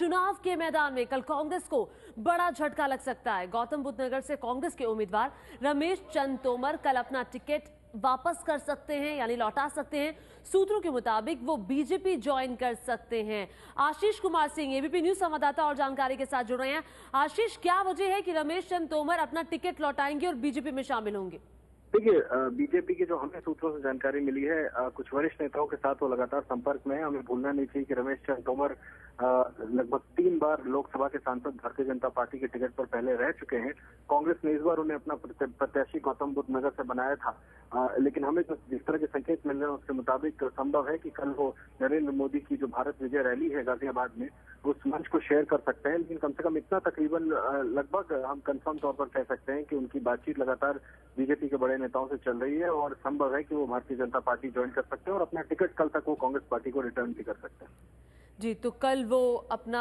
चुनाव के मैदान में कल कांग्रेस को बड़ा झटका लग सकता है। गौतम बुद्ध नगर से कांग्रेस के उम्मीदवार रमेश चंद तोमर कल अपना टिकट वापस कर सकते हैं, यानी लौटा सकते हैं। सूत्रों के मुताबिक वो बीजेपी ज्वाइन कर सकते हैं। आशीष कुमार सिंह एबीपी न्यूज संवाददाता और जानकारी के साथ जुड़ रहे हैं। आशीष, क्या वजह है कि रमेश चंद तोमर अपना टिकट लौटाएंगे और बीजेपी में शामिल होंगे? देखिए, बीजेपी की जो हमें सूत्रों से जानकारी मिली है, कुछ वरिष्ठ नेताओं के साथ वो लगातार संपर्क में है। हमें भूलना नहीं चाहिए कि रमेश चंद तोमर लगभग 3 बार लोकसभा के सांसद भारतीय जनता पार्टी के टिकट पर पहले रह चुके हैं। कांग्रेस ने इस बार उन्हें अपना प्रत्याशी गौतम बुद्ध नगर से बनाया था, लेकिन हमें जिस तरह के संकेत मिल रहे हैं उसके मुताबिक संभव है कि कल वो नरेंद्र मोदी की जो भारत विजय रैली है गाजियाबाद में, उस मंच को शेयर कर सकते हैं। लेकिन कम से कम इतना तकरीबन लगभग हम कंफर्म तौर पर कह सकते हैं कि उनकी बातचीत लगातार बीजेपी के बड़े नेताओं से चल रही है और संभव है कि वो भारतीय जनता पार्टी ज्वाइन कर सकते हैं और अपना टिकट कल तक वो कांग्रेस पार्टी को रिटर्न भी कर सकते हैं। जी, तो कल वो अपना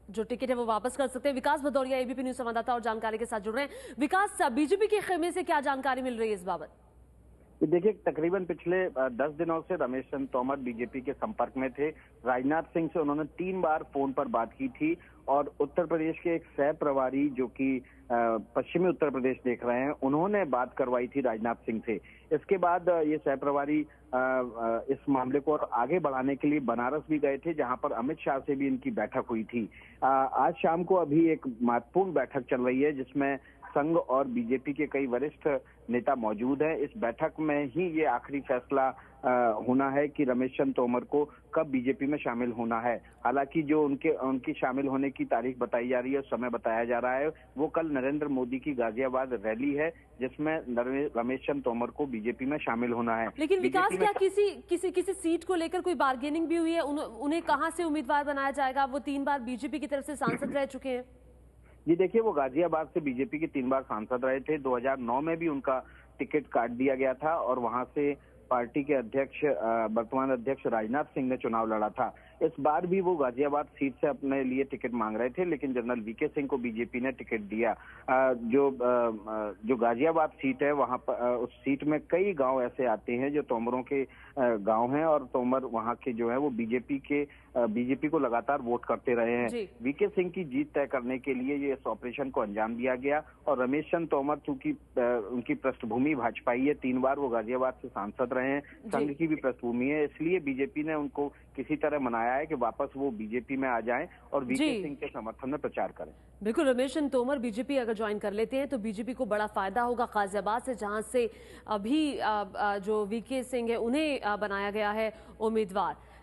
जो टिकट है वो वापस कर सकते हैं। विकास भदौरिया एबीपी न्यूज संवाददाता और जानकारी के साथ जुड़ रहे हैं। विकास, बीजेपी के खेमे से क्या जानकारी मिल रही है इस बाबत? देखिए, तकरीबन पिछले 10 दिनों से रमेश चंद तोमर बीजेपी के संपर्क में थे। राजनाथ सिंह से उन्होंने 3 बार फोन पर बात की थी और उत्तर प्रदेश के एक सह प्रभारी जो कि पश्चिमी उत्तर प्रदेश देख रहे हैं, उन्होंने बात करवाई थी राजनाथ सिंह से। इसके बाद ये सह प्रभारी इस मामले को और आगे बढ़ाने के लिए बनारस भी गए थे, जहां पर अमित शाह से भी इनकी बैठक हुई थी। आज शाम को अभी एक महत्वपूर्ण बैठक चल रही है जिसमें संघ और बीजेपी के कई वरिष्ठ नेता मौजूद हैं। इस बैठक में ही ये आखिरी फैसला होना है कि रमेश चंद तोमर को कब बीजेपी में शामिल होना है। हालांकि जो उनकी शामिल होने की तारीख बताई जा रही है, समय बताया जा रहा है, वो कल नरेंद्र मोदी की गाजियाबाद रैली है जिसमें रमेश चंद तोमर को बीजेपी में शामिल होना है। लेकिन विकास, क्या किसी सीट को लेकर कोई बार्गेनिंग भी हुई है? उन्हें कहां से उम्मीदवार बनाया जाएगा? वो 3 बार बीजेपी की तरफ से सांसद रह चुके हैं। जी देखिए, वो गाजियाबाद से बीजेपी के 3 बार सांसद रहे थे। 2009 में भी उनका टिकट काट दिया गया था और वहां से पार्टी के अध्यक्ष वर्तमान अध्यक्ष राजनाथ सिंह ने चुनाव लड़ा था। इस बार भी वो गाजियाबाद सीट से अपने लिए टिकट मांग रहे थे, लेकिन जनरल वीके सिंह को बीजेपी ने टिकट दिया। जो गाजियाबाद सीट है, वहां पर उस सीट में कई गांव ऐसे आते हैं जो तोमरों के गांव हैं और तोमर वहां के जो है वो बीजेपी को लगातार वोट करते रहे हैं। वीके सिंह की जीत तय करने के लिए ये इस ऑपरेशन को अंजाम दिया गया और रमेश चंद तोमर, चूंकि उनकी पृष्ठभूमि भाजपाई है, 3 बार वो गाजियाबाद से सांसद रहे हैं, संघ की भी पृष्ठभूमि है, इसलिए बीजेपी ने उनको किसी तरह मनाया है कि वापस वो बीजेपी में आ जाएं और वीके सिंह के समर्थन में प्रचार करें। बिल्कुल, रमेश चंद तोमर बीजेपी अगर ज्वाइन कर लेते हैं तो बीजेपी को बड़ा फायदा होगा गाजियाबाद से, जहां से अभी जो वीके सिंह है उन्हें बनाया गया है उम्मीदवार।